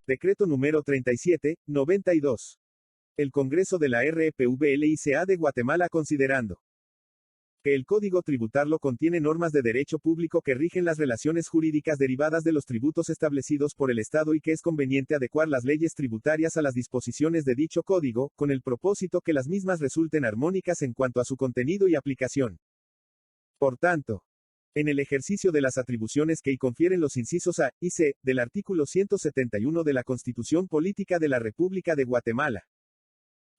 Decreto número 3792. El Congreso de la RPVLICA de Guatemala considerando que el Código Tributario contiene normas de derecho público que rigen las relaciones jurídicas derivadas de los tributos establecidos por el Estado y que es conveniente adecuar las leyes tributarias a las disposiciones de dicho código, con el propósito que las mismas resulten armónicas en cuanto a su contenido y aplicación. Por tanto, en el ejercicio de las atribuciones que confieren los incisos A y C del artículo 171 de la Constitución Política de la República de Guatemala,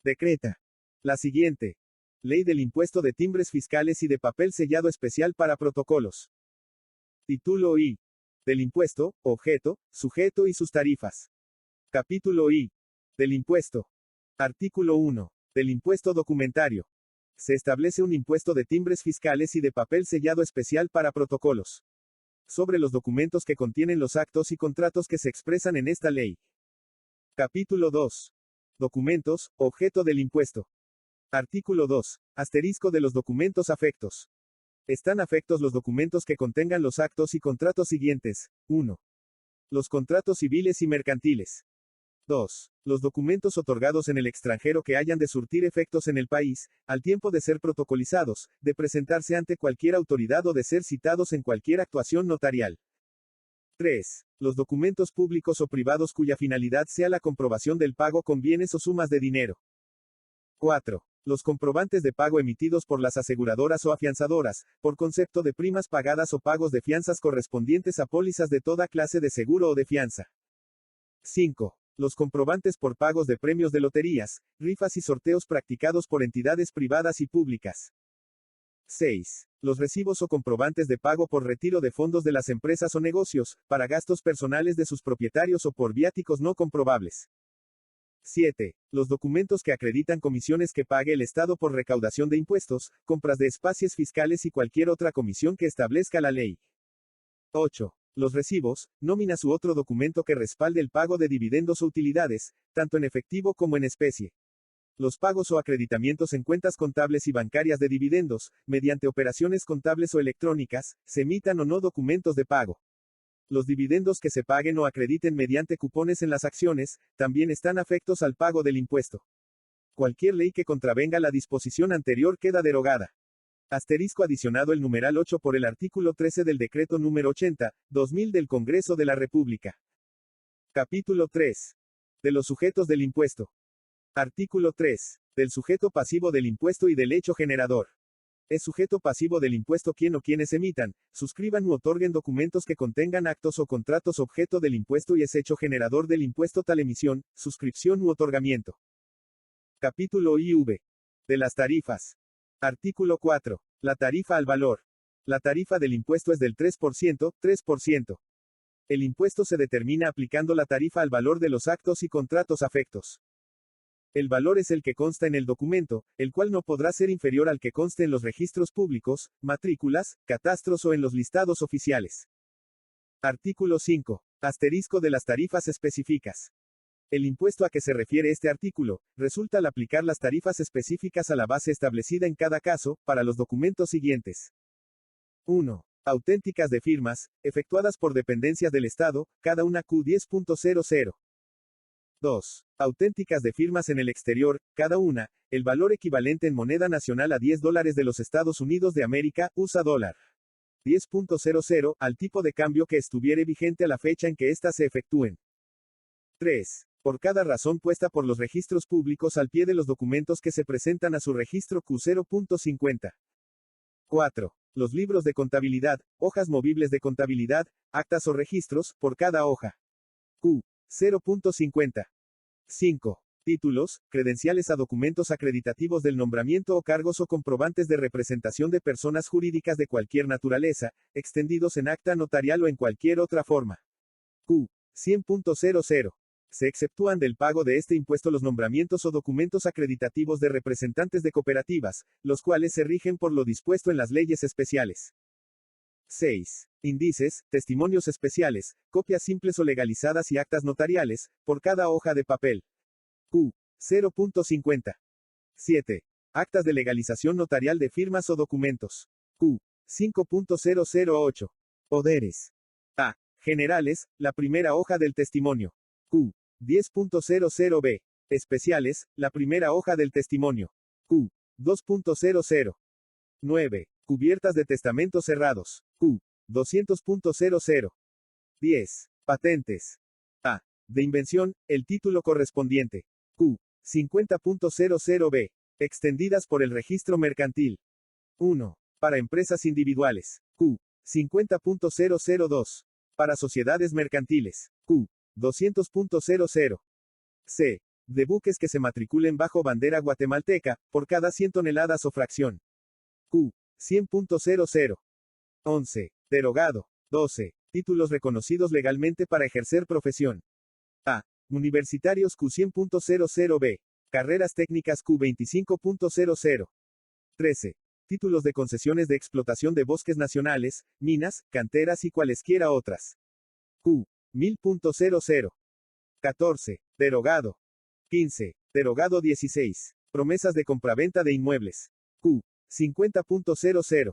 decreta la siguiente Ley del Impuesto de Timbres Fiscales y de Papel Sellado Especial para Protocolos. Título I. Del impuesto, objeto, sujeto y sus tarifas. Capítulo I. Del impuesto. Artículo 1. Del impuesto documentario. Se establece un impuesto de timbres fiscales y de papel sellado especial para protocolos. Sobre los documentos que contienen los actos y contratos que se expresan en esta ley. Capítulo 2. Documentos, objeto del impuesto. Artículo 2. Asterisco de los documentos afectos. Están afectos los documentos que contengan los actos y contratos siguientes. 1. Los contratos civiles y mercantiles. 2. Los documentos otorgados en el extranjero que hayan de surtir efectos en el país, al tiempo de ser protocolizados, de presentarse ante cualquier autoridad o de ser citados en cualquier actuación notarial. 3. Los documentos públicos o privados cuya finalidad sea la comprobación del pago con bienes o sumas de dinero. 4. Los comprobantes de pago emitidos por las aseguradoras o afianzadoras, por concepto de primas pagadas o pagos de fianzas correspondientes a pólizas de toda clase de seguro o de fianza. 5. Los comprobantes por pagos de premios de loterías, rifas y sorteos practicados por entidades privadas y públicas. 6. Los recibos o comprobantes de pago por retiro de fondos de las empresas o negocios, para gastos personales de sus propietarios o por viáticos no comprobables. 7. Los documentos que acreditan comisiones que pague el Estado por recaudación de impuestos, compras de espacios fiscales y cualquier otra comisión que establezca la ley. 8. Los recibos, nóminas u otro documento que respalde el pago de dividendos o utilidades, tanto en efectivo como en especie. Los pagos o acreditamientos en cuentas contables y bancarias de dividendos, mediante operaciones contables o electrónicas, se emitan o no documentos de pago. Los dividendos que se paguen o acrediten mediante cupones en las acciones, también están afectos al pago del impuesto. Cualquier ley que contravenga la disposición anterior queda derogada. Asterisco adicionado el numeral 8 por el artículo 13 del decreto número 80/2000 del Congreso de la República. Capítulo 3. De los sujetos del impuesto. Artículo 3. Del sujeto pasivo del impuesto y del hecho generador. Es sujeto pasivo del impuesto quien o quienes emitan, suscriban u otorguen documentos que contengan actos o contratos objeto del impuesto y es hecho generador del impuesto tal emisión, suscripción u otorgamiento. Capítulo IV. De las tarifas. Artículo 4. La tarifa al valor. La tarifa del impuesto es del 3%, 3%. El impuesto se determina aplicando la tarifa al valor de los actos y contratos afectos. El valor es el que consta en el documento, el cual no podrá ser inferior al que conste en los registros públicos, matrículas, catastros o en los listados oficiales. Artículo 5. Asterisco de las tarifas específicas. El impuesto a que se refiere este artículo, resulta al aplicar las tarifas específicas a la base establecida en cada caso, para los documentos siguientes. 1. Auténticas de firmas, efectuadas por dependencias del Estado, cada una Q10.00. 2. Auténticas de firmas en el exterior, cada una, el valor equivalente en moneda nacional a $10 de los Estados Unidos de América, USA dólar. 10.00, al tipo de cambio que estuviere vigente a la fecha en que éstas se efectúen. 3. Por cada razón puesta por los registros públicos al pie de los documentos que se presentan a su registro Q0.50. 4. Los libros de contabilidad, hojas movibles de contabilidad, actas o registros, por cada hoja. Q0.50. 5. Títulos, credenciales a documentos acreditativos del nombramiento o cargos o comprobantes de representación de personas jurídicas de cualquier naturaleza, extendidos en acta notarial o en cualquier otra forma. Q100.00. Se exceptúan del pago de este impuesto los nombramientos o documentos acreditativos de representantes de cooperativas, los cuales se rigen por lo dispuesto en las leyes especiales. 6. Índices, testimonios especiales, copias simples o legalizadas y actas notariales, por cada hoja de papel. Q0.50. 7. Actas de legalización notarial de firmas o documentos. Q5.008. Poderes. A. Generales, la primera hoja del testimonio. 10.00b. Especiales, la primera hoja del testimonio. Q. 2.00. 9. Cubiertas de testamentos cerrados. Q. 200.00. 10. Patentes. A. De invención, el título correspondiente. Q. 50.00b. Extendidas por el registro mercantil. 1. Para empresas individuales. Q. 50.002. Para sociedades mercantiles. Q. 200.00. C. De buques que se matriculen bajo bandera guatemalteca, por cada 100 toneladas o fracción. Q. 100.00. 11. Derogado. 12. Títulos reconocidos legalmente para ejercer profesión. A. Universitarios Q 100.00b. Carreras técnicas Q 25.00. 13. Títulos de concesiones de explotación de bosques nacionales, minas, canteras y cualesquiera otras. Q. 1000.00. 14. Derogado. 15. Derogado 16. Promesas de compraventa de inmuebles. Q. 50.00.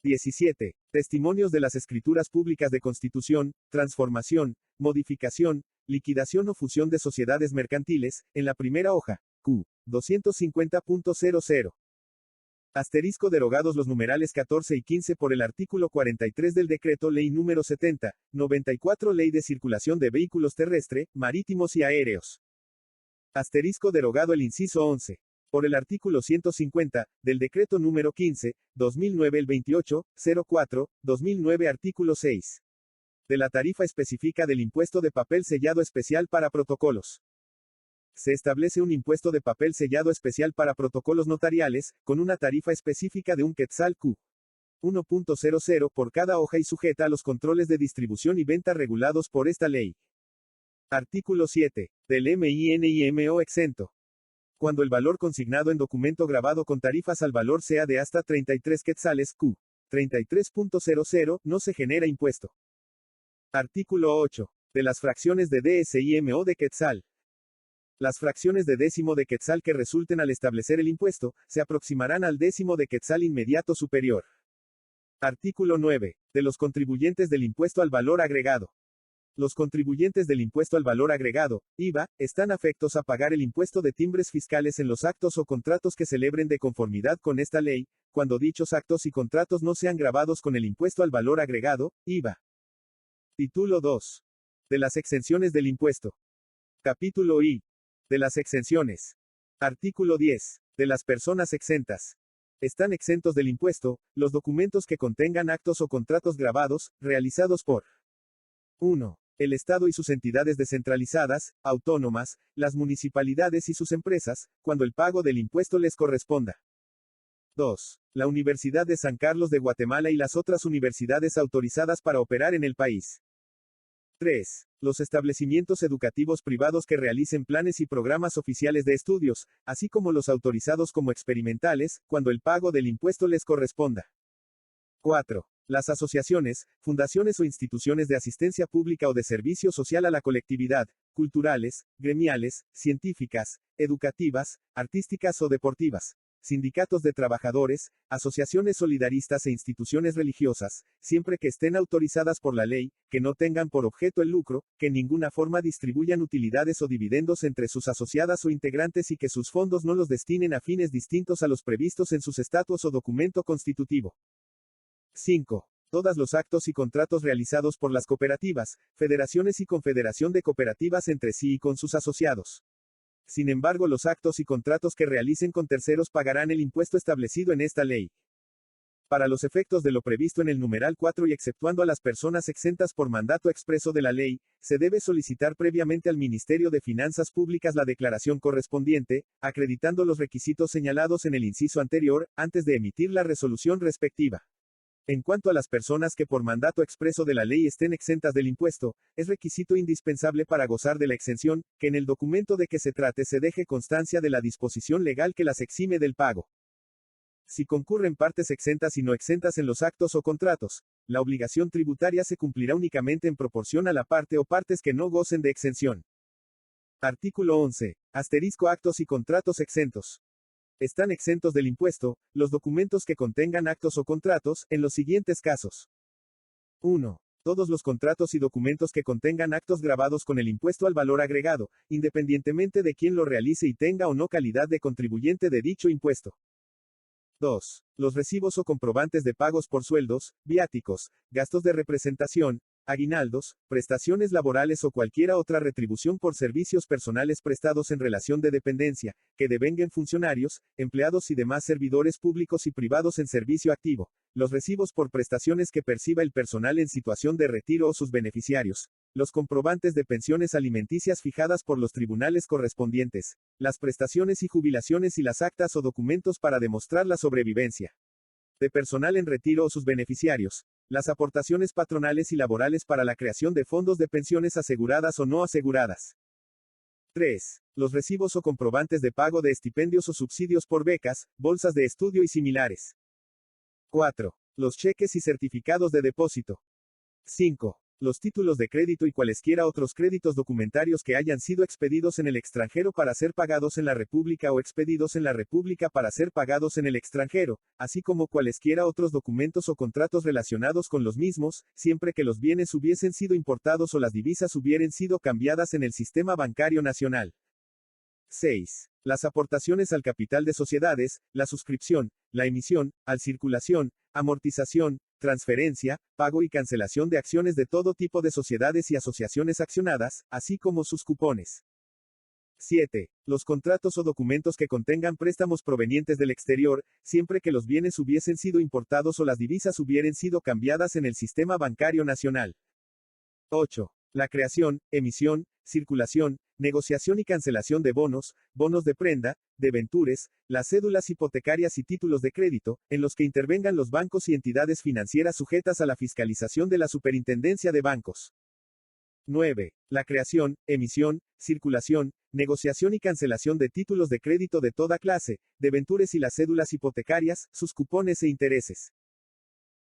17. Testimonios de las escrituras públicas de constitución, transformación, modificación, liquidación o fusión de sociedades mercantiles, en la primera hoja. Q. 250.00. Asterisco derogados los numerales 14 y 15 por el artículo 43 del Decreto Ley número 70, 94 Ley de Circulación de Vehículos Terrestre, Marítimos y Aéreos. Asterisco derogado el inciso 11. Por el artículo 150, del Decreto número 15, 2009 el 28, 04, 2009 artículo 6. De la tarifa específica del impuesto de papel sellado especial para protocolos. Se establece un impuesto de papel sellado especial para protocolos notariales, con una tarifa específica de un quetzal Q. 1.00 por cada hoja y sujeta a los controles de distribución y venta regulados por esta ley. Artículo 7. Del MINIMO exento. Cuando el valor consignado en documento grabado con tarifas al valor sea de hasta 33 quetzales Q. 33.00, no se genera impuesto. Artículo 8. De las fracciones de DSIMO de quetzal. Las fracciones de décimo de quetzal que resulten al establecer el impuesto, se aproximarán al décimo de quetzal inmediato superior. Artículo 9. De los contribuyentes del impuesto al valor agregado. Los contribuyentes del impuesto al valor agregado, IVA, están afectos a pagar el impuesto de timbres fiscales en los actos o contratos que celebren de conformidad con esta ley, cuando dichos actos y contratos no sean gravados con el impuesto al valor agregado, IVA. Título 2. De las exenciones del impuesto. Capítulo I. De las exenciones. Artículo 10. De las personas exentas. Están exentos del impuesto, los documentos que contengan actos o contratos gravados, realizados por 1. El Estado y sus entidades descentralizadas, autónomas, las municipalidades y sus empresas, cuando el pago del impuesto les corresponda. 2. La Universidad de San Carlos de Guatemala y las otras universidades autorizadas para operar en el país. 3. Los establecimientos educativos privados que realicen planes y programas oficiales de estudios, así como los autorizados como experimentales, cuando el pago del impuesto les corresponda. 4. Las asociaciones, fundaciones o instituciones de asistencia pública o de servicio social a la colectividad, culturales, gremiales, científicas, educativas, artísticas o deportivas. Sindicatos de trabajadores, asociaciones solidaristas e instituciones religiosas, siempre que estén autorizadas por la ley, que no tengan por objeto el lucro, que en ninguna forma distribuyan utilidades o dividendos entre sus asociadas o integrantes y que sus fondos no los destinen a fines distintos a los previstos en sus estatutos o documento constitutivo. 5. Todos los actos y contratos realizados por las cooperativas, federaciones y confederación de cooperativas entre sí y con sus asociados. Sin embargo, los actos y contratos que realicen con terceros pagarán el impuesto establecido en esta ley. Para los efectos de lo previsto en el numeral 4 y exceptuando a las personas exentas por mandato expreso de la ley, se debe solicitar previamente al Ministerio de Finanzas Públicas la declaración correspondiente, acreditando los requisitos señalados en el inciso anterior, antes de emitir la resolución respectiva. En cuanto a las personas que por mandato expreso de la ley estén exentas del impuesto, es requisito indispensable para gozar de la exención, que en el documento de que se trate se deje constancia de la disposición legal que las exime del pago. Si concurren partes exentas y no exentas en los actos o contratos, la obligación tributaria se cumplirá únicamente en proporción a la parte o partes que no gocen de exención. Artículo 11. Asterisco actos y contratos exentos. Están exentos del impuesto, los documentos que contengan actos o contratos, en los siguientes casos. 1. Todos los contratos y documentos que contengan actos grabados con el impuesto al valor agregado, independientemente de quién lo realice y tenga o no calidad de contribuyente de dicho impuesto. 2. Los recibos o comprobantes de pagos por sueldos, viáticos, gastos de representación, aguinaldos, prestaciones laborales o cualquiera otra retribución por servicios personales prestados en relación de dependencia, que devenguen funcionarios, empleados y demás servidores públicos y privados en servicio activo. Los recibos por prestaciones que perciba el personal en situación de retiro o sus beneficiarios. Los comprobantes de pensiones alimenticias fijadas por los tribunales correspondientes. Las prestaciones y jubilaciones y las actas o documentos para demostrar la sobrevivencia de personal en retiro o sus beneficiarios. Las aportaciones patronales y laborales para la creación de fondos de pensiones aseguradas o no aseguradas. 3. Los recibos o comprobantes de pago de estipendios o subsidios por becas, bolsas de estudio y similares. 4. Los cheques y certificados de depósito. 5. Los títulos de crédito y cualesquiera otros créditos documentarios que hayan sido expedidos en el extranjero para ser pagados en la República o expedidos en la República para ser pagados en el extranjero, así como cualesquiera otros documentos o contratos relacionados con los mismos, siempre que los bienes hubiesen sido importados o las divisas hubieren sido cambiadas en el sistema bancario nacional. 6. Las aportaciones al capital de sociedades, la suscripción, la emisión, al circulación, amortización, transferencia, pago y cancelación de acciones de todo tipo de sociedades y asociaciones accionadas, así como sus cupones. 7. Los contratos o documentos que contengan préstamos provenientes del exterior, siempre que los bienes hubiesen sido importados o las divisas hubieran sido cambiadas en el sistema bancario nacional. 8. La creación, emisión, circulación, negociación y cancelación de bonos, bonos de prenda, debentures, las cédulas hipotecarias y títulos de crédito, en los que intervengan los bancos y entidades financieras sujetas a la fiscalización de la Superintendencia de Bancos. 9. La creación, emisión, circulación, negociación y cancelación de títulos de crédito de toda clase, debentures y las cédulas hipotecarias, sus cupones e intereses.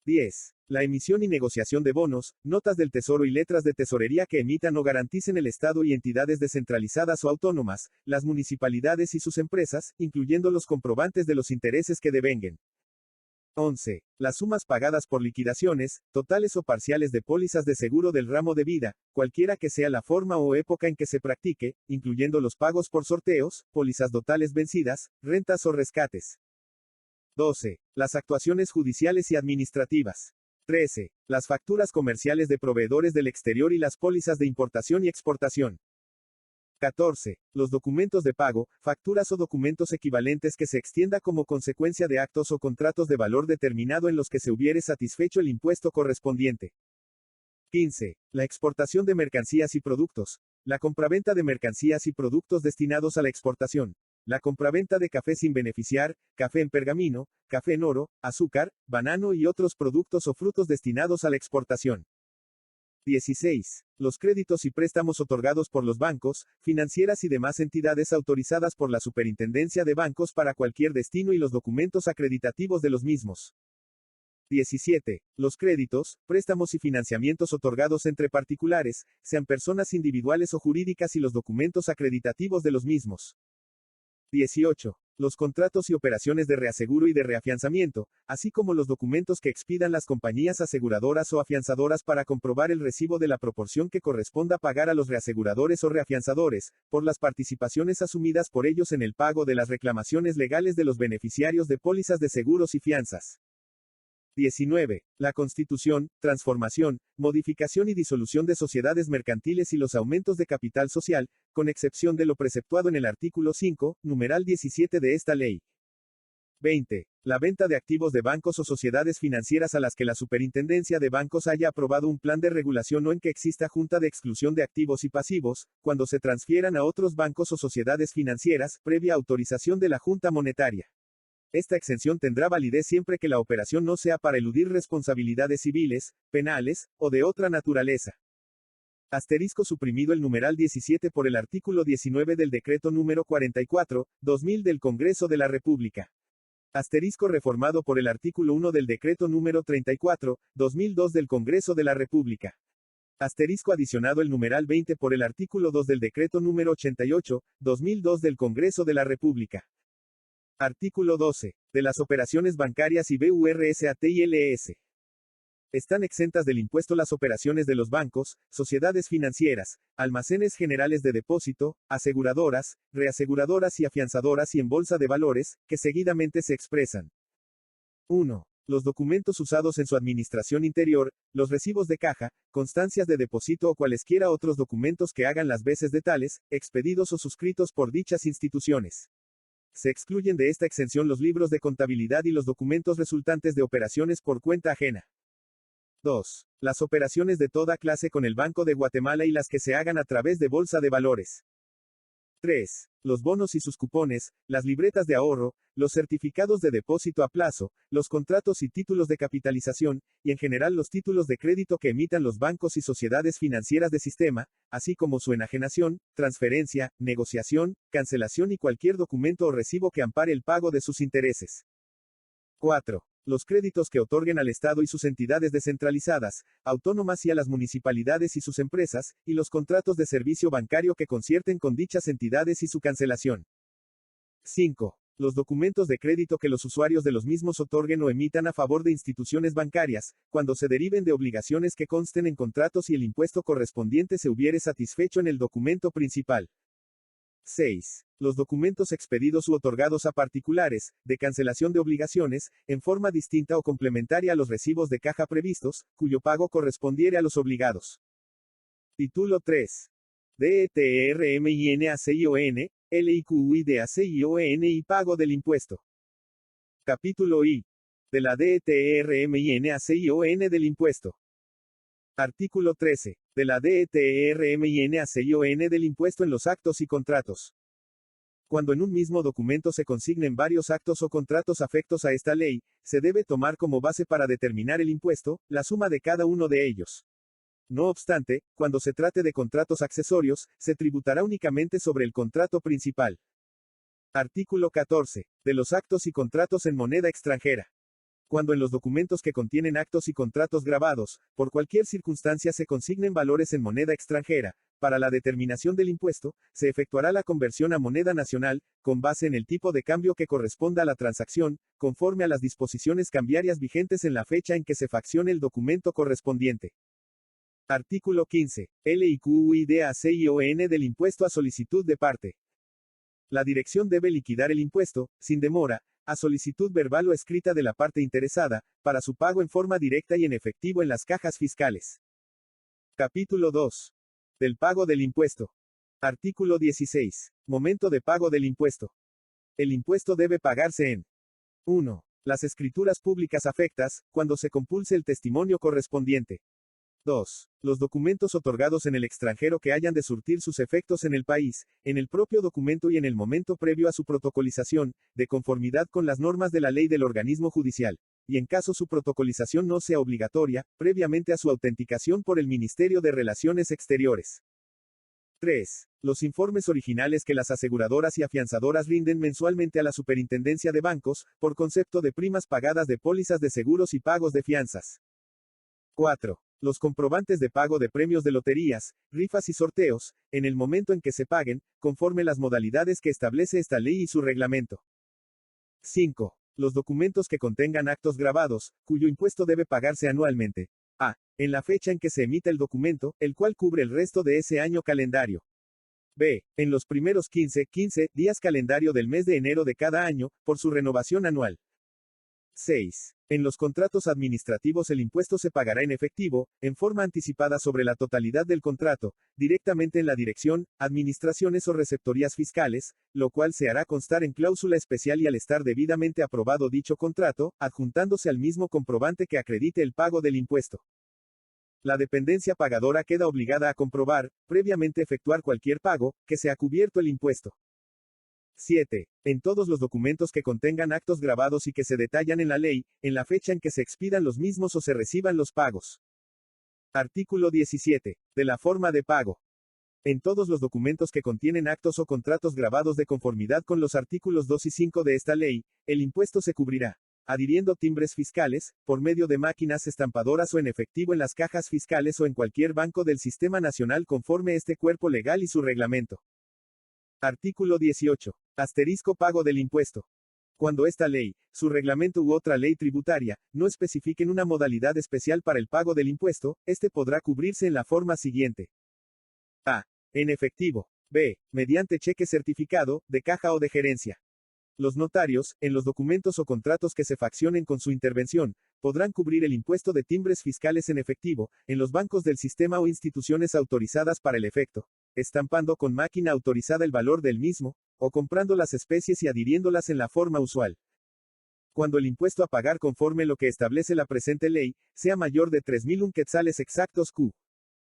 10. La emisión y negociación de bonos, notas del Tesoro y letras de tesorería que emitan o garanticen el Estado y entidades descentralizadas o autónomas, las municipalidades y sus empresas, incluyendo los comprobantes de los intereses que devenguen. 11. Las sumas pagadas por liquidaciones, totales o parciales de pólizas de seguro del ramo de vida, cualquiera que sea la forma o época en que se practique, incluyendo los pagos por sorteos, pólizas totales vencidas, rentas o rescates. 12. Las actuaciones judiciales y administrativas. 13. Las facturas comerciales de proveedores del exterior y las pólizas de importación y exportación. 14. Los documentos de pago, facturas o documentos equivalentes que se extienda como consecuencia de actos o contratos de valor determinado en los que se hubiere satisfecho el impuesto correspondiente. 15. La exportación de mercancías y productos. La compraventa de mercancías y productos destinados a la exportación. La compraventa de café sin beneficiar, café en pergamino, café en oro, azúcar, banano y otros productos o frutos destinados a la exportación. 16. Los créditos y préstamos otorgados por los bancos, financieras y demás entidades autorizadas por la Superintendencia de Bancos para cualquier destino y los documentos acreditativos de los mismos. 17. Los créditos, préstamos y financiamientos otorgados entre particulares, sean personas individuales o jurídicas y los documentos acreditativos de los mismos. 18. Los contratos y operaciones de reaseguro y de reafianzamiento, así como los documentos que expidan las compañías aseguradoras o afianzadoras para comprobar el recibo de la proporción que corresponda pagar a los reaseguradores o reafianzadores, por las participaciones asumidas por ellos en el pago de las reclamaciones legales de los beneficiarios de pólizas de seguros y fianzas. 19. La constitución, transformación, modificación y disolución de sociedades mercantiles y los aumentos de capital social, con excepción de lo preceptuado en el artículo 5, numeral 17 de esta ley. 20. La venta de activos de bancos o sociedades financieras a las que la Superintendencia de Bancos haya aprobado un plan de regulación o en que exista junta de exclusión de activos y pasivos, cuando se transfieran a otros bancos o sociedades financieras, previa autorización de la Junta Monetaria. Esta exención tendrá validez siempre que la operación no sea para eludir responsabilidades civiles, penales, o de otra naturaleza. Asterisco suprimido el numeral 17 por el artículo 19 del decreto número 44, 2000 del Congreso de la República. Asterisco reformado por el artículo 1 del decreto número 34, 2002 del Congreso de la República. Asterisco adicionado el numeral 20 por el artículo 2 del decreto número 88, 2002 del Congreso de la República. Artículo 12. De las operaciones bancarias y BURSAT y LS. Están exentas del impuesto las operaciones de los bancos, sociedades financieras, almacenes generales de depósito, aseguradoras, reaseguradoras y afianzadoras y en bolsa de valores, que seguidamente se expresan. 1. Los documentos usados en su administración interior, los recibos de caja, constancias de depósito o cualesquiera otros documentos que hagan las veces de tales, expedidos o suscritos por dichas instituciones. Se excluyen de esta exención los libros de contabilidad y los documentos resultantes de operaciones por cuenta ajena. 2. Las operaciones de toda clase con el Banco de Guatemala y las que se hagan a través de bolsa de valores. 3. Los bonos y sus cupones, las libretas de ahorro, los certificados de depósito a plazo, los contratos y títulos de capitalización, y en general los títulos de crédito que emitan los bancos y sociedades financieras de sistema, así como su enajenación, transferencia, negociación, cancelación y cualquier documento o recibo que ampare el pago de sus intereses. 4. Los créditos que otorguen al Estado y sus entidades descentralizadas, autónomas y a las municipalidades y sus empresas, y los contratos de servicio bancario que concierten con dichas entidades y su cancelación. 5. Los documentos de crédito que los usuarios de los mismos otorguen o emitan a favor de instituciones bancarias, cuando se deriven de obligaciones que consten en contratos y el impuesto correspondiente se hubiere satisfecho en el documento principal. 6. Los documentos expedidos u otorgados a particulares, de cancelación de obligaciones, en forma distinta o complementaria a los recibos de caja previstos, cuyo pago correspondiere a los obligados. Título 3. DETRMINACION, LIQIDACION y pago del impuesto. Capítulo I. De la DETRMINACION del impuesto. Artículo 13. De la DETRMINACION del impuesto en los actos y contratos. Cuando en un mismo documento se consignen varios actos o contratos afectos a esta ley, se debe tomar como base para determinar el impuesto, la suma de cada uno de ellos. No obstante, cuando se trate de contratos accesorios, se tributará únicamente sobre el contrato principal. Artículo 14. De los actos y contratos en moneda extranjera. Cuando en los documentos que contienen actos y contratos grabados, por cualquier circunstancia se consignen valores en moneda extranjera, para la determinación del impuesto, se efectuará la conversión a moneda nacional, con base en el tipo de cambio que corresponda a la transacción, conforme a las disposiciones cambiarias vigentes en la fecha en que se faccione el documento correspondiente. Artículo 15. LIQIDACION del impuesto a solicitud de parte. La dirección debe liquidar el impuesto, sin demora, a solicitud verbal o escrita de la parte interesada, para su pago en forma directa y en efectivo en las cajas fiscales. Capítulo 2. Del pago del impuesto. Artículo 16. Momento de pago del impuesto. El impuesto debe pagarse en 1. Las escrituras públicas afectas, cuando se compulse el testimonio correspondiente. 2. Los documentos otorgados en el extranjero que hayan de surtir sus efectos en el país, en el propio documento y en el momento previo a su protocolización, de conformidad con las normas de la ley del organismo judicial, y en caso su protocolización no sea obligatoria, previamente a su autenticación por el Ministerio de Relaciones Exteriores. 3. Los informes originales que las aseguradoras y afianzadoras rinden mensualmente a la Superintendencia de Bancos, por concepto de primas pagadas de pólizas de seguros y pagos de fianzas. 4. Los comprobantes de pago de premios de loterías, rifas y sorteos, en el momento en que se paguen, conforme las modalidades que establece esta ley y su reglamento. 5. Los documentos que contengan actos grabados, cuyo impuesto debe pagarse anualmente. A. En la fecha en que se emita el documento, el cual cubre el resto de ese año calendario. B. En los primeros 15 días calendario del mes de enero de cada año, por su renovación anual. 6. En los contratos administrativos el impuesto se pagará en efectivo, en forma anticipada sobre la totalidad del contrato, directamente en la dirección, administraciones o receptorías fiscales, lo cual se hará constar en cláusula especial y al estar debidamente aprobado dicho contrato, adjuntándose al mismo comprobante que acredite el pago del impuesto. La dependencia pagadora queda obligada a comprobar, previamente efectuar cualquier pago, que se ha cubierto el impuesto. 7. En todos los documentos que contengan actos grabados y que se detallan en la ley, en la fecha en que se expidan los mismos o se reciban los pagos. Artículo 17. De la forma de pago. En todos los documentos que contienen actos o contratos grabados de conformidad con los artículos 2 y 5 de esta ley, el impuesto se cubrirá, adhiriendo timbres fiscales, por medio de máquinas estampadoras o en efectivo en las cajas fiscales o en cualquier banco del Sistema Nacional conforme este cuerpo legal y su reglamento. Artículo 18. Asterisco pago del impuesto. Cuando esta ley, su reglamento u otra ley tributaria, no especifiquen una modalidad especial para el pago del impuesto, este podrá cubrirse en la forma siguiente. A. En efectivo. B. Mediante cheque certificado, de caja o de gerencia. Los notarios, en los documentos o contratos que se faccionen con su intervención, podrán cubrir el impuesto de timbres fiscales en efectivo, en los bancos del sistema o instituciones autorizadas para el efecto, estampando con máquina autorizada el valor del mismo, o comprando las especies y adhiriéndolas en la forma usual. Cuando el impuesto a pagar conforme lo que establece la presente ley, sea mayor de 3.001 quetzales exactos Q.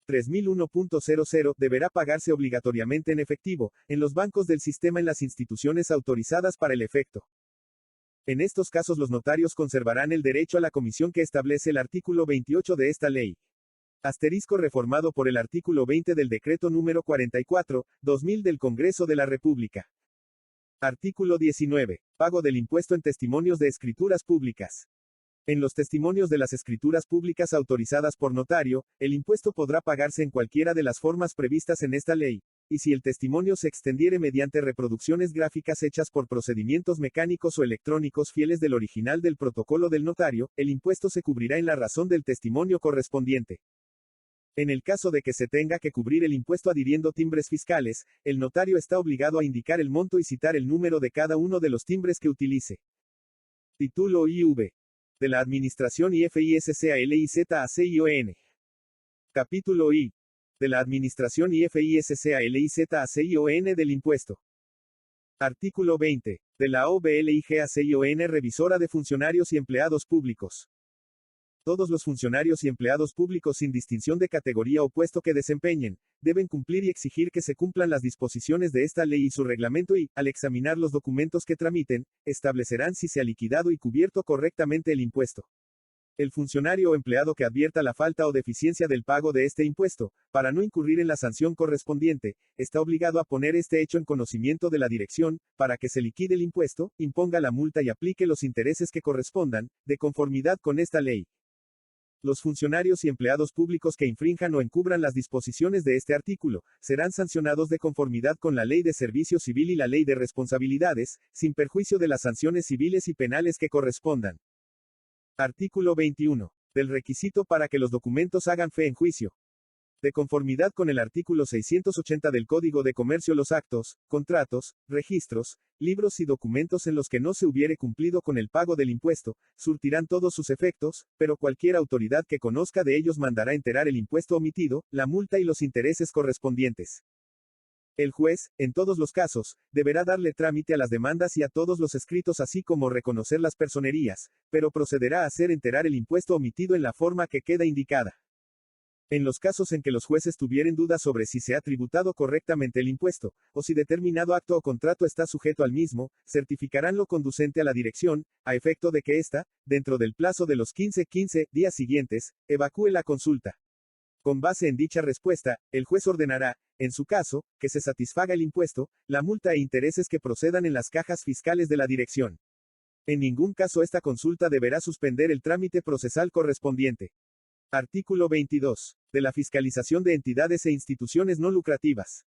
3001.00, deberá pagarse obligatoriamente en efectivo, en los bancos del sistema en las instituciones autorizadas para el efecto. En estos casos los notarios conservarán el derecho a la comisión que establece el artículo 28 de esta ley. Asterisco reformado por el artículo 20 del Decreto número 44/2000 del Congreso de la República. Artículo 19. Pago del impuesto en testimonios de escrituras públicas. En los testimonios de las escrituras públicas autorizadas por notario, el impuesto podrá pagarse en cualquiera de las formas previstas en esta ley, y si el testimonio se extendiere mediante reproducciones gráficas hechas por procedimientos mecánicos o electrónicos fieles del original del protocolo del notario, el impuesto se cubrirá en la razón del testimonio correspondiente. En el caso de que se tenga que cubrir el impuesto adhiriendo timbres fiscales, el notario está obligado a indicar el monto y citar el número de cada uno de los timbres que utilice. Título IV. De la Administración IFISCALIZACION. Capítulo I. De la Administración IFISCALIZACION del impuesto. Artículo 20. De la OBLIGACION Revisora de Funcionarios y Empleados Públicos. Todos los funcionarios y empleados públicos sin distinción de categoría o puesto que desempeñen, deben cumplir y exigir que se cumplan las disposiciones de esta ley y su reglamento y, al examinar los documentos que tramiten, establecerán si se ha liquidado y cubierto correctamente el impuesto. El funcionario o empleado que advierta la falta o deficiencia del pago de este impuesto, para no incurrir en la sanción correspondiente, está obligado a poner este hecho en conocimiento de la dirección, para que se liquide el impuesto, imponga la multa y aplique los intereses que correspondan, de conformidad con esta ley. Los funcionarios y empleados públicos que infrinjan o encubran las disposiciones de este artículo, serán sancionados de conformidad con la Ley de Servicio Civil y la Ley de Responsabilidades, sin perjuicio de las sanciones civiles y penales que correspondan. Artículo 21. Del requisito para que los documentos hagan fe en juicio. De conformidad con el artículo 680 del Código de Comercio, los actos, contratos, registros, libros y documentos en los que no se hubiere cumplido con el pago del impuesto, surtirán todos sus efectos, pero cualquier autoridad que conozca de ellos mandará enterar el impuesto omitido, la multa y los intereses correspondientes. El juez, en todos los casos, deberá darle trámite a las demandas y a todos los escritos así como reconocer las personerías, pero procederá a hacer enterar el impuesto omitido en la forma que queda indicada. En los casos en que los jueces tuvieren dudas sobre si se ha tributado correctamente el impuesto, o si determinado acto o contrato está sujeto al mismo, certificarán lo conducente a la dirección, a efecto de que ésta, dentro del plazo de los 15 días siguientes, evacúe la consulta. Con base en dicha respuesta, el juez ordenará, en su caso, que se satisfaga el impuesto, la multa e intereses que procedan en las cajas fiscales de la dirección. En ningún caso esta consulta deberá suspender el trámite procesal correspondiente. Artículo 22. De la fiscalización de entidades e instituciones no lucrativas.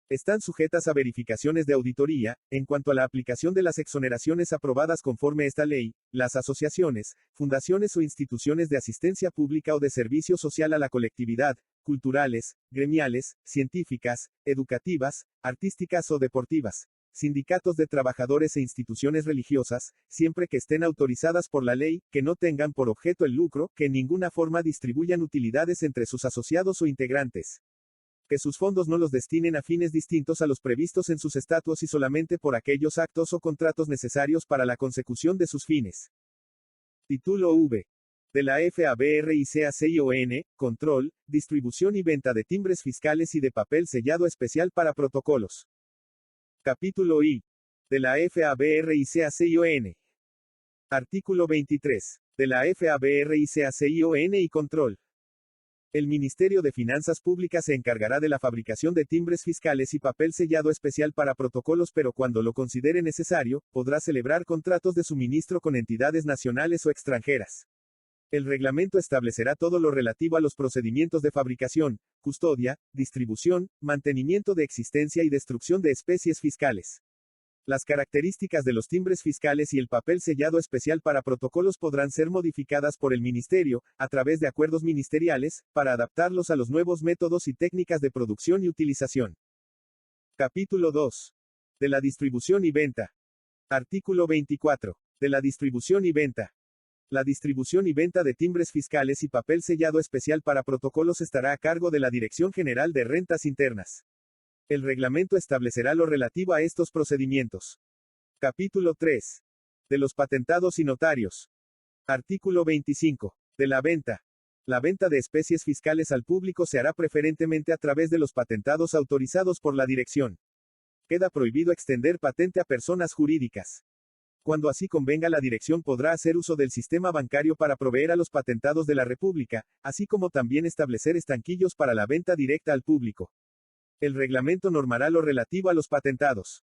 Están sujetas a verificaciones de auditoría, en cuanto a la aplicación de las exoneraciones aprobadas conforme a esta ley, las asociaciones, fundaciones o instituciones de asistencia pública o de servicio social a la colectividad, culturales, gremiales, científicas, educativas, artísticas o deportivas, sindicatos de trabajadores e instituciones religiosas, siempre que estén autorizadas por la ley, que no tengan por objeto el lucro, que en ninguna forma distribuyan utilidades entre sus asociados o integrantes. Que sus fondos no los destinen a fines distintos a los previstos en sus estatutos y solamente por aquellos actos o contratos necesarios para la consecución de sus fines. Título V. De la FABRICACION, control, distribución y venta de timbres fiscales y de papel sellado especial para protocolos. Capítulo I. De la FABRICACION. Artículo 23. De la FABRICACION y control. El Ministerio de Finanzas Públicas se encargará de la fabricación de timbres fiscales y papel sellado especial para protocolos, pero cuando lo considere necesario, podrá celebrar contratos de suministro con entidades nacionales o extranjeras. El reglamento establecerá todo lo relativo a los procedimientos de fabricación, custodia, distribución, mantenimiento de existencia y destrucción de especies fiscales. Las características de los timbres fiscales y el papel sellado especial para protocolos podrán ser modificadas por el Ministerio, a través de acuerdos ministeriales, para adaptarlos a los nuevos métodos y técnicas de producción y utilización. Capítulo 2. De la distribución y venta. Artículo 24. De la distribución y venta. La distribución y venta de timbres fiscales y papel sellado especial para protocolos estará a cargo de la Dirección General de Rentas Internas. El reglamento establecerá lo relativo a estos procedimientos. Capítulo 3. De los patentados y notarios. Artículo 25. De la venta. La venta de especies fiscales al público se hará preferentemente a través de los patentados autorizados por la Dirección. Queda prohibido extender patente a personas jurídicas. Cuando así convenga, la Dirección podrá hacer uso del sistema bancario para proveer a los patentados de la República, así como también establecer estanquillos para la venta directa al público. El reglamento normará lo relativo a los patentados.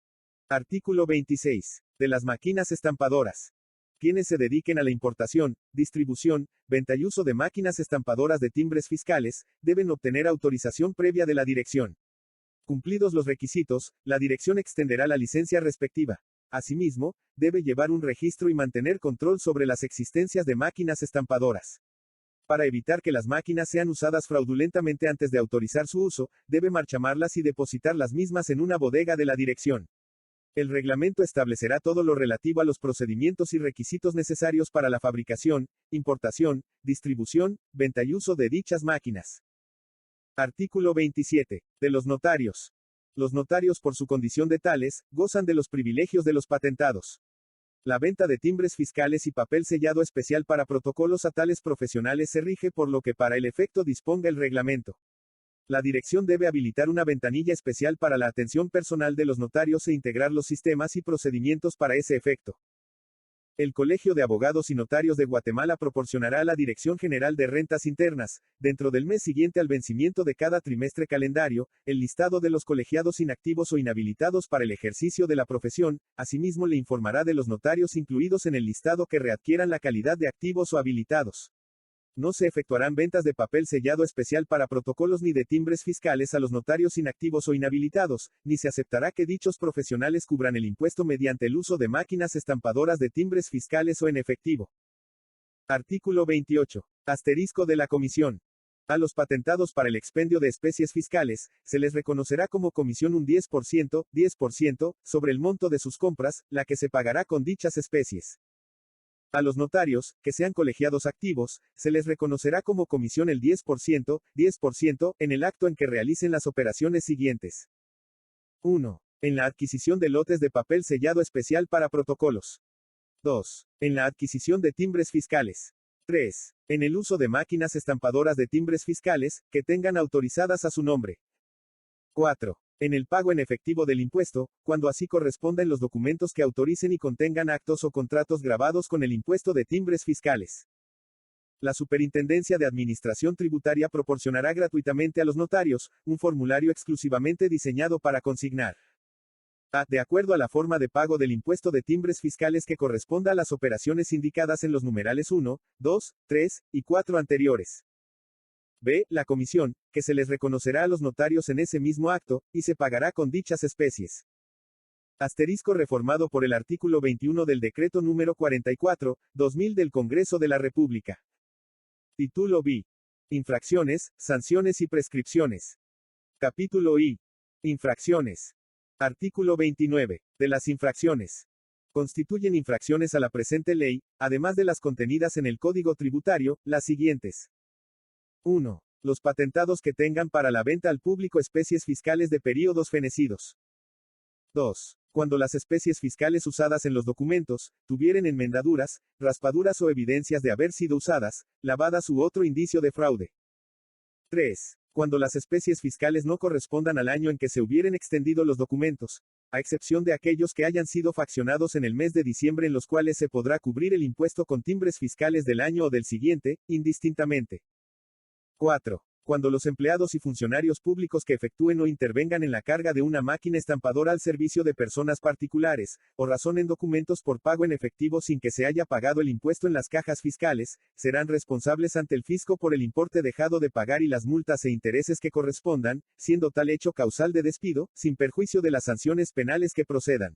Artículo 26. De las máquinas estampadoras. Quienes se dediquen a la importación, distribución, venta y uso de máquinas estampadoras de timbres fiscales, deben obtener autorización previa de la Dirección. Cumplidos los requisitos, la Dirección extenderá la licencia respectiva. Asimismo, debe llevar un registro y mantener control sobre las existencias de máquinas estampadoras. Para evitar que las máquinas sean usadas fraudulentamente antes de autorizar su uso, debe marchamarlas y depositar las mismas en una bodega de la Dirección. El reglamento establecerá todo lo relativo a los procedimientos y requisitos necesarios para la fabricación, importación, distribución, venta y uso de dichas máquinas. Artículo 27. De los notarios. Los notarios, por su condición de tales, gozan de los privilegios de los patentados. La venta de timbres fiscales y papel sellado especial para protocolos a tales profesionales se rige por lo que para el efecto disponga el reglamento. La Dirección debe habilitar una ventanilla especial para la atención personal de los notarios e integrar los sistemas y procedimientos para ese efecto. El Colegio de Abogados y Notarios de Guatemala proporcionará a la Dirección General de Rentas Internas, dentro del mes siguiente al vencimiento de cada trimestre calendario, el listado de los colegiados inactivos o inhabilitados para el ejercicio de la profesión. Asimismo, le informará de los notarios incluidos en el listado que readquieran la calidad de activos o habilitados. No se efectuarán ventas de papel sellado especial para protocolos ni de timbres fiscales a los notarios inactivos o inhabilitados, ni se aceptará que dichos profesionales cubran el impuesto mediante el uso de máquinas estampadoras de timbres fiscales o en efectivo. Artículo 28. Asterisco de la Comisión. A los patentados para el expendio de especies fiscales, se les reconocerá como comisión un 10%, sobre el monto de sus compras, la que se pagará con dichas especies. A los notarios, que sean colegiados activos, se les reconocerá como comisión el 10%, en el acto en que realicen las operaciones siguientes. 1. En la adquisición de lotes de papel sellado especial para protocolos. 2. En la adquisición de timbres fiscales. 3. En el uso de máquinas estampadoras de timbres fiscales, que tengan autorizadas a su nombre. 4. En el pago en efectivo del impuesto, cuando así corresponda en los documentos que autoricen y contengan actos o contratos grabados con el impuesto de timbres fiscales. La Superintendencia de Administración Tributaria proporcionará gratuitamente a los notarios un formulario exclusivamente diseñado para consignar a, de acuerdo a la forma de pago del impuesto de timbres fiscales que corresponda a las operaciones indicadas en los numerales 1, 2, 3 y 4 anteriores. B. La comisión, que se les reconocerá a los notarios en ese mismo acto, y se pagará con dichas especies. Asterisco reformado por el artículo 21 del Decreto número 44, 2000 del Congreso de la República. Título B. Infracciones, sanciones y prescripciones. Capítulo I. Infracciones. Artículo 29. De las infracciones. Constituyen infracciones a la presente ley, además de las contenidas en el Código Tributario, las siguientes. 1. Los patentados que tengan para la venta al público especies fiscales de períodos fenecidos. 2. Cuando las especies fiscales usadas en los documentos tuvieren enmendaduras, raspaduras o evidencias de haber sido usadas, lavadas u otro indicio de fraude. 3. Cuando las especies fiscales no correspondan al año en que se hubieren extendido los documentos, a excepción de aquellos que hayan sido faccionados en el mes de diciembre, en los cuales se podrá cubrir el impuesto con timbres fiscales del año o del siguiente, indistintamente. 4. Cuando los empleados y funcionarios públicos que efectúen o intervengan en la carga de una máquina estampadora al servicio de personas particulares, o razonen documentos por pago en efectivo sin que se haya pagado el impuesto en las cajas fiscales, serán responsables ante el fisco por el importe dejado de pagar y las multas e intereses que correspondan, siendo tal hecho causal de despido, sin perjuicio de las sanciones penales que procedan.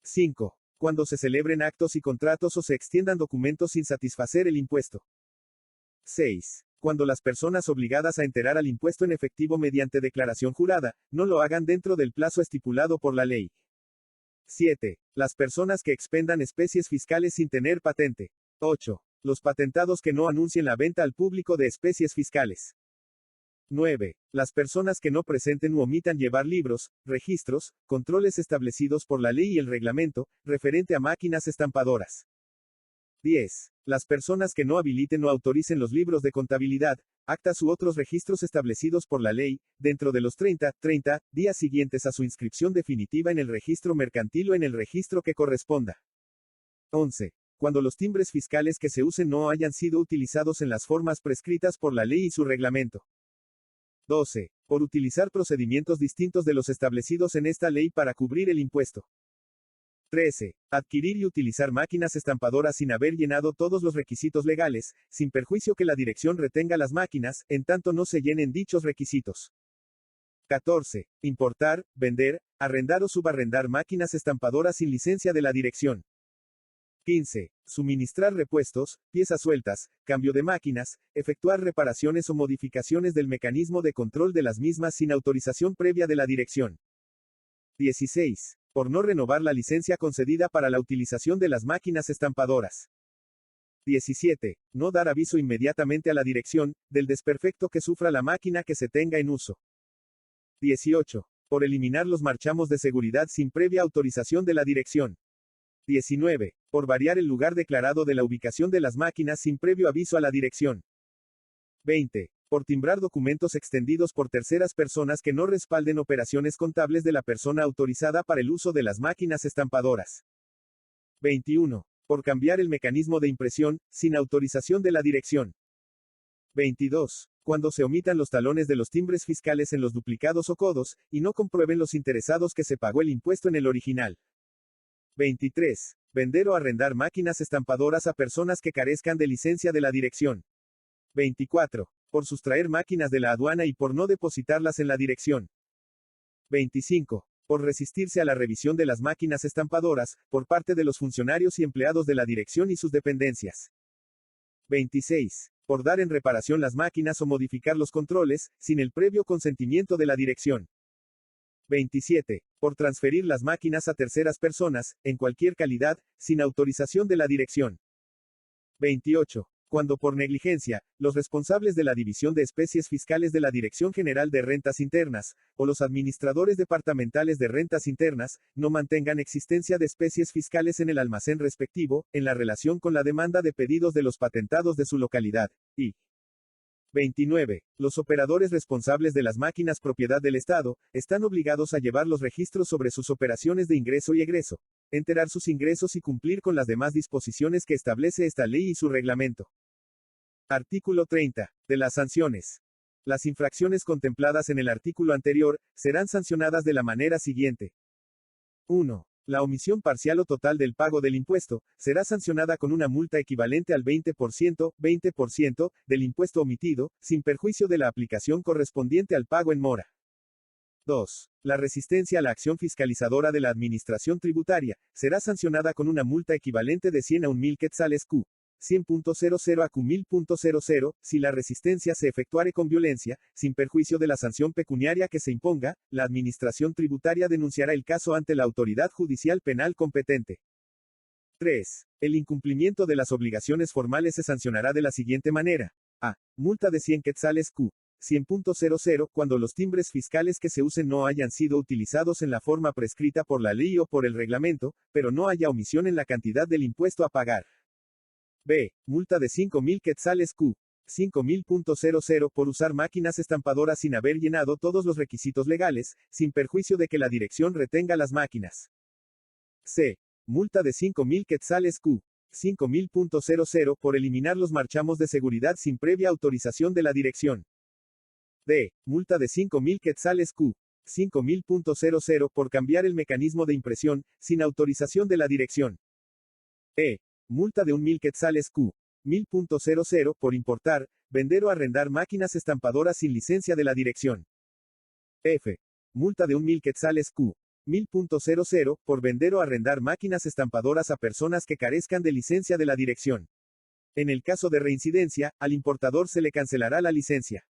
5. Cuando se celebren actos y contratos o se extiendan documentos sin satisfacer el impuesto. 6. Cuando las personas obligadas a enterar al impuesto en efectivo mediante declaración jurada, no lo hagan dentro del plazo estipulado por la ley. 7. Las personas que expendan especies fiscales sin tener patente. 8. Los patentados que no anuncien la venta al público de especies fiscales. 9. Las personas que no presenten u omitan llevar libros, registros, controles establecidos por la ley y el reglamento, referente a máquinas estampadoras. 10. Las personas que no habiliten o autoricen los libros de contabilidad, actas u otros registros establecidos por la ley, dentro de los 30 días siguientes a su inscripción definitiva en el registro mercantil o en el registro que corresponda. 11. Cuando los timbres fiscales que se usen no hayan sido utilizados en las formas prescritas por la ley y su reglamento. 12. Por utilizar procedimientos distintos de los establecidos en esta ley para cubrir el impuesto. 13. Adquirir y utilizar máquinas estampadoras sin haber llenado todos los requisitos legales, sin perjuicio que la dirección retenga las máquinas, en tanto no se llenen dichos requisitos. 14. Importar, vender, arrendar o subarrendar máquinas estampadoras sin licencia de la dirección. 15. Suministrar repuestos, piezas sueltas, cambio de máquinas, efectuar reparaciones o modificaciones del mecanismo de control de las mismas sin autorización previa de la dirección. 16. Por no renovar la licencia concedida para la utilización de las máquinas estampadoras. 17. No dar aviso inmediatamente a la dirección, del desperfecto que sufra la máquina que se tenga en uso. 18. Por eliminar los marchamos de seguridad sin previa autorización de la dirección. 19. Por variar el lugar declarado de la ubicación de las máquinas sin previo aviso a la dirección. 20. Por timbrar documentos extendidos por terceras personas que no respalden operaciones contables de la persona autorizada para el uso de las máquinas estampadoras. 21. Por cambiar el mecanismo de impresión, sin autorización de la dirección. 22. Cuando se omitan los talones de los timbres fiscales en los duplicados o codos, y no comprueben los interesados que se pagó el impuesto en el original. 23. Vender o arrendar máquinas estampadoras a personas que carezcan de licencia de la dirección. 24. Por sustraer máquinas de la aduana y por no depositarlas en la dirección. 25. Por resistirse a la revisión de las máquinas estampadoras, por parte de los funcionarios y empleados de la dirección y sus dependencias. 26. Por dar en reparación las máquinas o modificar los controles, sin el previo consentimiento de la dirección. 27. Por transferir las máquinas a terceras personas, en cualquier calidad, sin autorización de la dirección. 28. Cuando por negligencia, los responsables de la División de Especies Fiscales de la Dirección General de Rentas Internas, o los administradores departamentales de rentas internas, no mantengan existencia de especies fiscales en el almacén respectivo, en la relación con la demanda de pedidos de los patentados de su localidad, y 29. Los operadores responsables de las máquinas propiedad del Estado, están obligados a llevar los registros sobre sus operaciones de ingreso y egreso, enterar sus ingresos y cumplir con las demás disposiciones que establece esta ley y su reglamento. Artículo 30. De las sanciones. Las infracciones contempladas en el artículo anterior, serán sancionadas de la manera siguiente. 1. La omisión parcial o total del pago del impuesto, será sancionada con una multa equivalente al 20% del impuesto omitido, sin perjuicio de la aplicación correspondiente al pago en mora. 2. La resistencia a la acción fiscalizadora de la Administración Tributaria, será sancionada con una multa equivalente de 100 a 1.000 quetzales Q. 100.00 a Q1000.00, si la resistencia se efectuare con violencia, sin perjuicio de la sanción pecuniaria que se imponga, la Administración Tributaria denunciará el caso ante la autoridad judicial penal competente. 3. El incumplimiento de las obligaciones formales se sancionará de la siguiente manera. A. Multa de 100 quetzales Q. 100.00 cuando los timbres fiscales que se usen no hayan sido utilizados en la forma prescrita por la ley o por el reglamento, pero no haya omisión en la cantidad del impuesto a pagar. B. Multa de 5.000 quetzales Q. 5.000.00 por usar máquinas estampadoras sin haber llenado todos los requisitos legales, sin perjuicio de que la dirección retenga las máquinas. C. Multa de 5.000 quetzales Q. 5.000.00 por eliminar los marchamos de seguridad sin previa autorización de la dirección. D. Multa de 5.000 quetzales Q. 5.000.00 por cambiar el mecanismo de impresión, sin autorización de la dirección. E. Multa de 1.000 quetzales Q. 1.000.00 por importar, vender o arrendar máquinas estampadoras sin licencia de la dirección. F. Multa de 1.000 quetzales Q. 1000.00, por vender o arrendar máquinas estampadoras a personas que carezcan de licencia de la dirección. En el caso de reincidencia, al importador se le cancelará la licencia.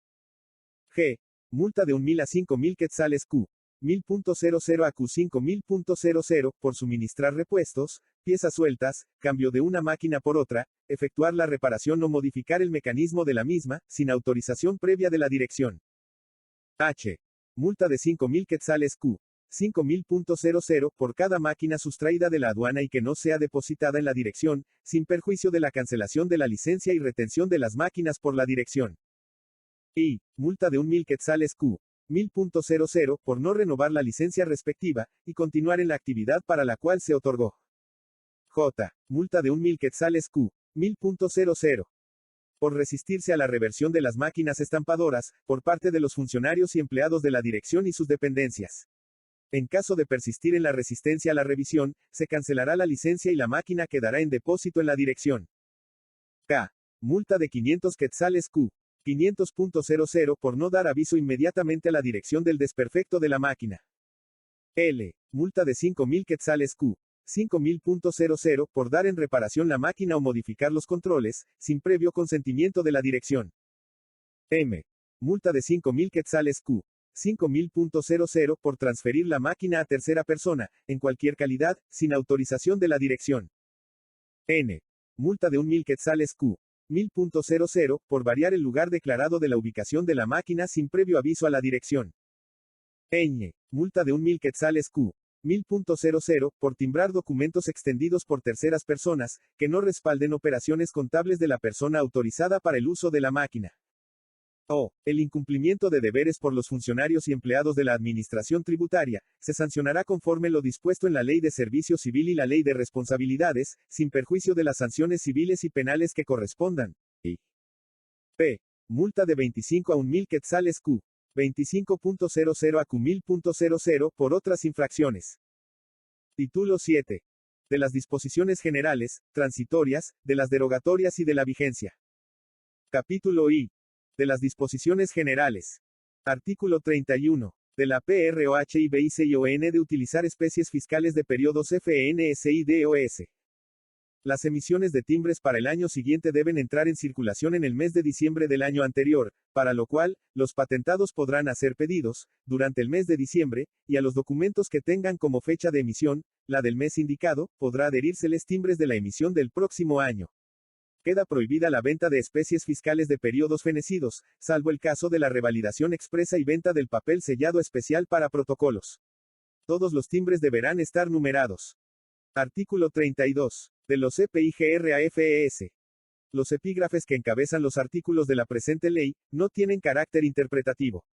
G. Multa de 1.000 a 5.000 quetzales Q. 1000.00 a Q5000.00, por suministrar repuestos, piezas sueltas, cambio de una máquina por otra, efectuar la reparación o modificar el mecanismo de la misma, sin autorización previa de la dirección. H. Multa de 5.000 quetzales Q. 5000.00, por cada máquina sustraída de la aduana y que no sea depositada en la dirección, sin perjuicio de la cancelación de la licencia y retención de las máquinas por la dirección. I. Multa de 1.000 quetzales Q. 1000.00, por no renovar la licencia respectiva, y continuar en la actividad para la cual se otorgó. J. Multa de 1.000 quetzales Q. 1000.00. Por resistirse a la reversión de las máquinas estampadoras, por parte de los funcionarios y empleados de la dirección y sus dependencias. En caso de persistir en la resistencia a la revisión, se cancelará la licencia y la máquina quedará en depósito en la dirección. K. Multa de 500 quetzales Q. 500.00, por no dar aviso inmediatamente a la dirección del desperfecto de la máquina. L. Multa de 5.000 quetzales Q. 5000.00, por dar en reparación la máquina o modificar los controles, sin previo consentimiento de la dirección. M. Multa de 5.000 quetzales Q. 5000.00, por transferir la máquina a tercera persona, en cualquier calidad, sin autorización de la dirección. N. Multa de 1.000 quetzales Q. 1000.00, por variar el lugar declarado de la ubicación de la máquina sin previo aviso a la dirección. Ñ. Multa de 1.000 quetzales Q. 1000.00, por timbrar documentos extendidos por terceras personas, que no respalden operaciones contables de la persona autorizada para el uso de la máquina. O. El incumplimiento de deberes por los funcionarios y empleados de la Administración Tributaria, se sancionará conforme lo dispuesto en la Ley de Servicio Civil y la Ley de Responsabilidades, sin perjuicio de las sanciones civiles y penales que correspondan. Y P. Multa de 25 a 1.000 quetzales Q. 25.00 a Q1000.00, por otras infracciones. Título 7. De las disposiciones generales, transitorias, de las derogatorias y de la vigencia. Capítulo I. De las disposiciones generales. Artículo 31. De la PROH y BICION de utilizar especies fiscales de periodos FNSIDOS. Las emisiones de timbres para el año siguiente deben entrar en circulación en el mes de diciembre del año anterior, para lo cual, los patentados podrán hacer pedidos, durante el mes de diciembre, y a los documentos que tengan como fecha de emisión, la del mes indicado, podrá adherírseles timbres de la emisión del próximo año. Queda prohibida la venta de especies fiscales de periodos fenecidos, salvo el caso de la revalidación expresa y venta del papel sellado especial para protocolos. Todos los timbres deberán estar numerados. Artículo 32. De los EPIGRAFES. Los epígrafes que encabezan los artículos de la presente ley, no tienen carácter interpretativo.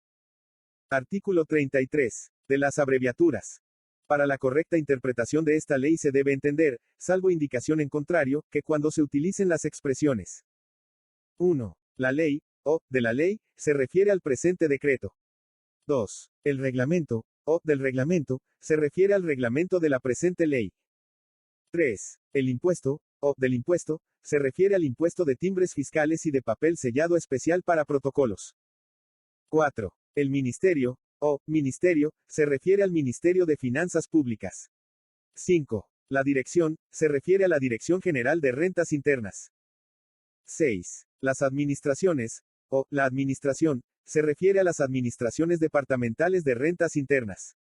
Artículo 33. De las abreviaturas. Para la correcta interpretación de esta ley se debe entender, salvo indicación en contrario, que cuando se utilicen las expresiones 1. La ley, o, de la ley, se refiere al presente decreto. 2. El reglamento, o, del reglamento, se refiere al reglamento de la presente ley. 3. El impuesto, o, del impuesto, se refiere al impuesto de timbres fiscales y de papel sellado especial para protocolos. 4. El ministerio, o, ministerio, se refiere al Ministerio de Finanzas Públicas. 5. La dirección, se refiere a la Dirección General de Rentas Internas. 6. Las administraciones, o, la administración, se refiere a las administraciones departamentales de rentas internas.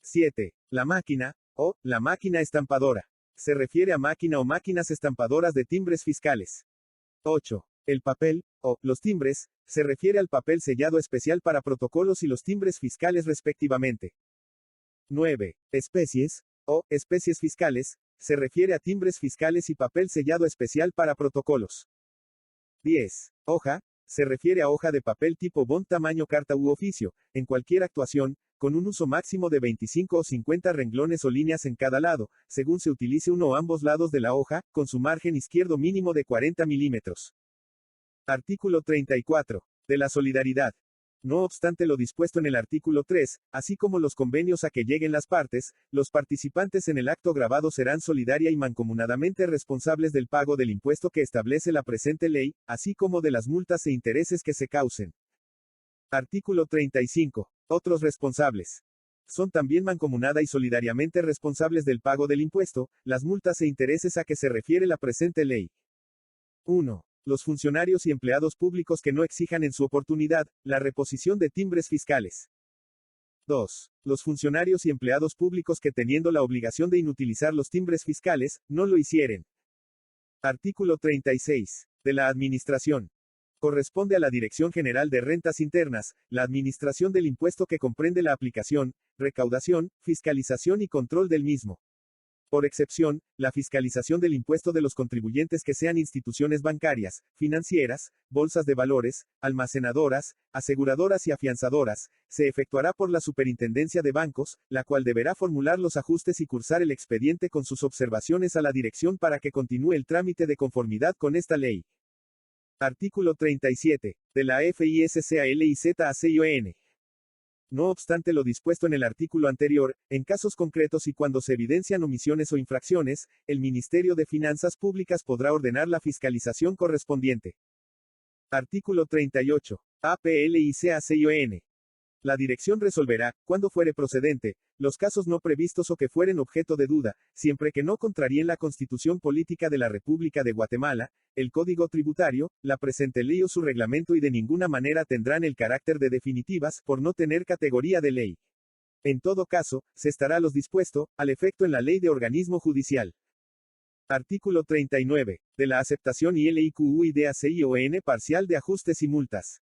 7. La máquina, o, la máquina estampadora, se refiere a máquina o máquinas estampadoras de timbres fiscales. 8. El papel, o, los timbres, se refiere al papel sellado especial para protocolos y los timbres fiscales respectivamente. 9. Especies, o, especies fiscales, se refiere a timbres fiscales y papel sellado especial para protocolos. 10. Hoja, se refiere a hoja de papel tipo bond tamaño carta u oficio, en cualquier actuación, con un uso máximo de 25 o 50 renglones o líneas en cada lado, según se utilice uno o ambos lados de la hoja, con su margen izquierdo mínimo de 40 milímetros. Artículo 34. De la solidaridad. No obstante lo dispuesto en el artículo 3, así como los convenios a que lleguen las partes, los participantes en el acto grabado serán solidaria y mancomunadamente responsables del pago del impuesto que establece la presente ley, así como de las multas e intereses que se causen. Artículo 35. Otros responsables. Son también mancomunada y solidariamente responsables del pago del impuesto, las multas e intereses a que se refiere la presente ley. 1. Los funcionarios y empleados públicos que no exijan en su oportunidad la reposición de timbres fiscales. 2. Los funcionarios y empleados públicos que teniendo la obligación de inutilizar los timbres fiscales, no lo hicieren. Artículo 36. De la Administración. Corresponde a la Dirección General de Rentas Internas, la administración del impuesto que comprende la aplicación, recaudación, fiscalización y control del mismo. Por excepción, la fiscalización del impuesto de los contribuyentes que sean instituciones bancarias, financieras, bolsas de valores, almacenadoras, aseguradoras y afianzadoras, se efectuará por la Superintendencia de Bancos, la cual deberá formular los ajustes y cursar el expediente con sus observaciones a la Dirección para que continúe el trámite de conformidad con esta ley. Artículo 37. De la FISCALIZACION. No obstante lo dispuesto en el artículo anterior, en casos concretos y cuando se evidencian omisiones o infracciones, el Ministerio de Finanzas Públicas podrá ordenar la fiscalización correspondiente. Artículo 38. APLICACION. La Dirección resolverá, cuando fuere procedente, los casos no previstos o que fueren objeto de duda, siempre que no contraríen la Constitución Política de la República de Guatemala, el Código Tributario, la presente ley o su reglamento y de ninguna manera tendrán el carácter de definitivas, por no tener categoría de ley. En todo caso, se estará los dispuesto, al efecto en la Ley de Organismo Judicial. Artículo 39. De la aceptación y LIQUIDACION parcial de ajustes y multas.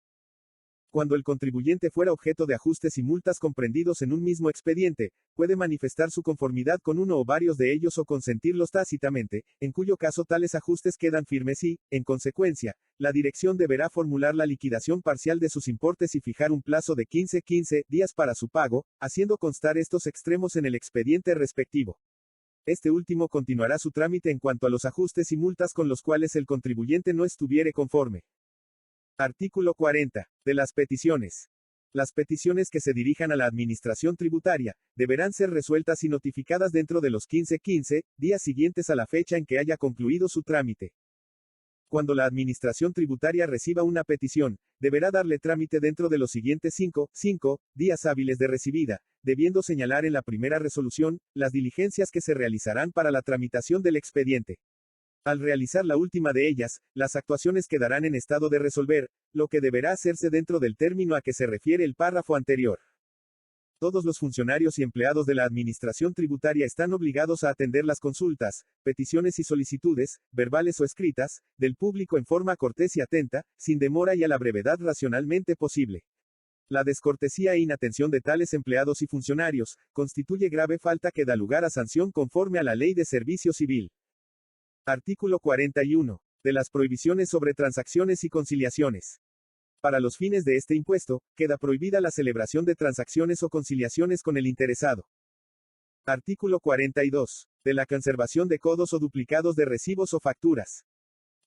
Cuando el contribuyente fuera objeto de ajustes y multas comprendidos en un mismo expediente, puede manifestar su conformidad con uno o varios de ellos o consentirlos tácitamente, en cuyo caso tales ajustes quedan firmes y, en consecuencia, la Dirección deberá formular la liquidación parcial de sus importes y fijar un plazo de 15 días para su pago, haciendo constar estos extremos en el expediente respectivo. Este último continuará su trámite en cuanto a los ajustes y multas con los cuales el contribuyente no estuviere conforme. Artículo 40. De las peticiones. Las peticiones que se dirijan a la Administración Tributaria, deberán ser resueltas y notificadas dentro de los 15 días siguientes a la fecha en que haya concluido su trámite. Cuando la Administración Tributaria reciba una petición, deberá darle trámite dentro de los siguientes 5 días hábiles de recibida, debiendo señalar en la primera resolución, las diligencias que se realizarán para la tramitación del expediente. Al realizar la última de ellas, las actuaciones quedarán en estado de resolver, lo que deberá hacerse dentro del término a que se refiere el párrafo anterior. Todos los funcionarios y empleados de la Administración Tributaria están obligados a atender las consultas, peticiones y solicitudes, verbales o escritas, del público en forma cortés y atenta, sin demora y a la brevedad racionalmente posible. La descortesía e inatención de tales empleados y funcionarios, constituye grave falta que da lugar a sanción conforme a la Ley de Servicio Civil. Artículo 41. De las prohibiciones sobre transacciones y conciliaciones. Para los fines de este impuesto, queda prohibida la celebración de transacciones o conciliaciones con el interesado. Artículo 42. De la conservación de codos o duplicados de recibos o facturas.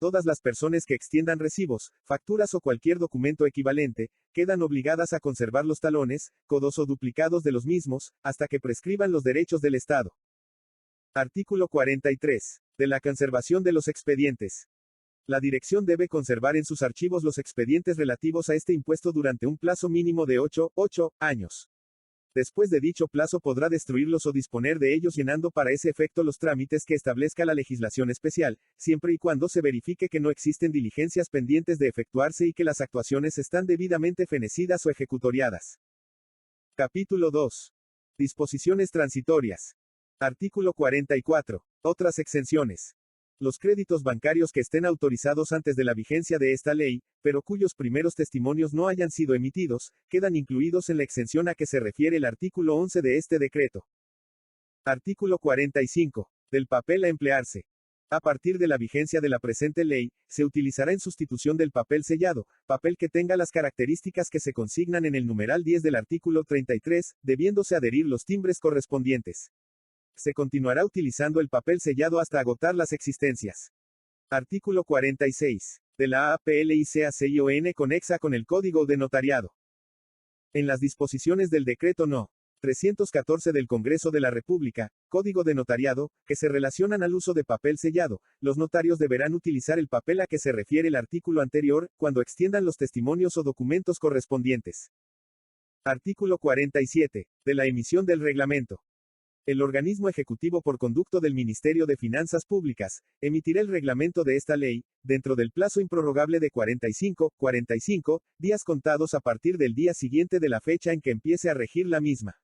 Todas las personas que extiendan recibos, facturas o cualquier documento equivalente, quedan obligadas a conservar los talones, codos o duplicados de los mismos, hasta que prescriban los derechos del Estado. Artículo 43. De la conservación de los expedientes. La Dirección debe conservar en sus archivos los expedientes relativos a este impuesto durante un plazo mínimo de 8 años. Después de dicho plazo podrá destruirlos o disponer de ellos llenando para ese efecto los trámites que establezca la legislación especial, siempre y cuando se verifique que no existen diligencias pendientes de efectuarse y que las actuaciones están debidamente fenecidas o ejecutoriadas. Capítulo 2. Disposiciones transitorias. Artículo 44. Otras exenciones. Los créditos bancarios que estén autorizados antes de la vigencia de esta ley, pero cuyos primeros testimonios no hayan sido emitidos, quedan incluidos en la exención a que se refiere el artículo 11 de este decreto. Artículo 45. Del papel a emplearse. A partir de la vigencia de la presente ley, se utilizará en sustitución del papel sellado, papel que tenga las características que se consignan en el numeral 10 del artículo 33, debiéndose adherir los timbres correspondientes. Se continuará utilizando el papel sellado hasta agotar las existencias. Artículo 46. De la APLICACION conexa con el Código de Notariado. En las disposiciones del Decreto No. 314 del Congreso de la República, Código de Notariado, que se relacionan al uso de papel sellado, los notarios deberán utilizar el papel a que se refiere el artículo anterior, cuando extiendan los testimonios o documentos correspondientes. Artículo 47. De la emisión del reglamento. El organismo ejecutivo por conducto del Ministerio de Finanzas Públicas, emitirá el reglamento de esta ley, dentro del plazo improrrogable de 45 días contados a partir del día siguiente de la fecha en que empiece a regir la misma.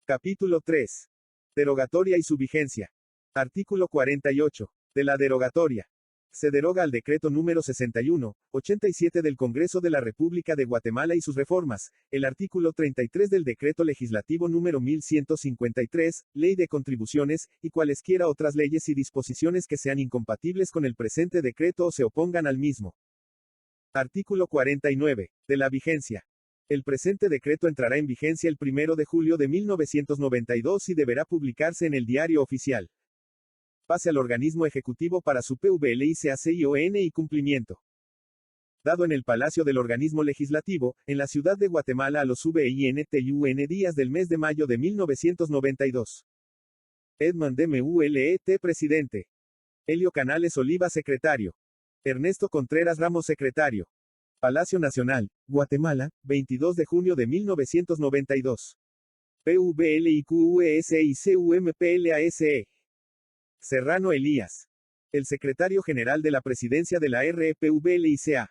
Capítulo 3. Derogatoria y su vigencia. Artículo 48. De la derogatoria. Se deroga al decreto número 61/87 del Congreso de la República de Guatemala y sus reformas, el artículo 33 del decreto legislativo número 1153, Ley de Contribuciones, y cualesquiera otras leyes y disposiciones que sean incompatibles con el presente decreto o se opongan al mismo. Artículo 49. De la vigencia. El presente decreto entrará en vigencia el 1 de julio de 1992 y deberá publicarse en el Diario Oficial. Pase al organismo ejecutivo para su PVLICACION y cumplimiento. Dado en el Palacio del Organismo Legislativo, en la ciudad de Guatemala a los VINTUN días del mes de mayo de 1992. Edmond MULET Presidente. Helio Canales Oliva Secretario. Ernesto Contreras Ramos Secretario. Palacio Nacional, Guatemala, 22 de junio de 1992. PVLIQUESICUMPLASE. Serrano Elías. El Secretario General de la Presidencia de la REPVLICA.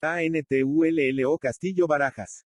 ANTULLO Castillo Barajas.